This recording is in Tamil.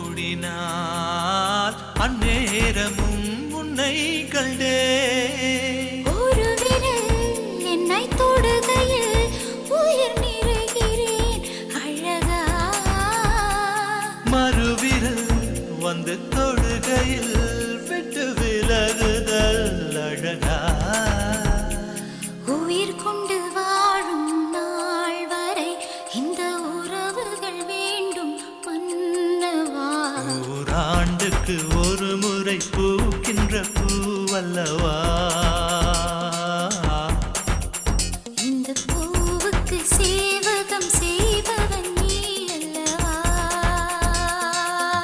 மூடினால் அந்நேரமும் உன்னை கண்டே ஒரு விரல் என்னை தொடுகையில் உயிர் நிறைகிறேன் அழகா மறுவிரல் வந்து தொடுகையில் விட்டு விலகுதல் அழகா உயிர் கொண்டு வாழும் நாள் வரை இந்த உறவுகள் வேண்டும் மன்னவா ஓராண்டுக்கு ஒரு முறை பூக்கின்ற பூவல்லவா